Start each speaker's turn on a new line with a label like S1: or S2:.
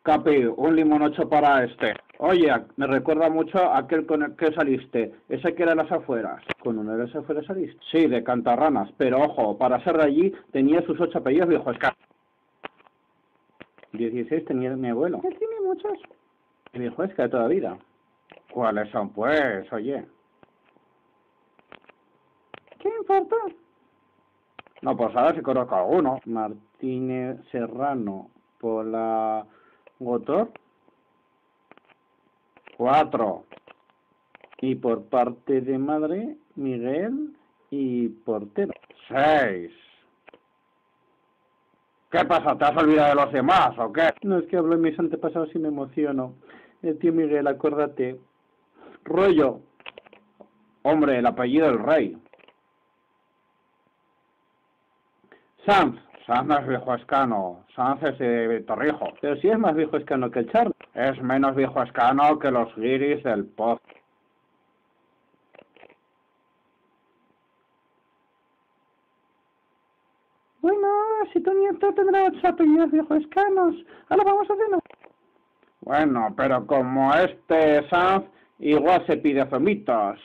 S1: Capi, un limonocho para este. Oye, me recuerda mucho a aquel con el que saliste, ese que era en las afueras. ¿Con uno de las afueras saliste? Sí, de Cantarranas, pero ojo, para ser de allí tenía sus 8 apellidos viejo escano. 16 tenía mi abuelo. Él tiene muchos. El viejo esca de toda vida. ¿Cuáles son, pues? Oye. ¿Qué importa? No, pues a ver si conozco a alguno. Martínez Serrano, Pola Gotor. 4. Y por parte de madre, Miguel y portero. 6. ¿Qué pasa? ¿Te has olvidado de los demás o qué? No, es que hablo de mis antepasados y me emociono. El tío Miguel, acuérdate. Rollo. Hombre, el apellido del rey. Sanz. Sanz no es viejo escano. Sanz es de Torrijo. Pero sí es más viejo escano que el Charlie. Es menos viejo escano que los guiris del Poz. Bueno, si tu nieto tendrá 8 apellidos viejoescanos. Ahora vamos a cenar. Bueno, pero como este Sanz, igual se pide zomitos.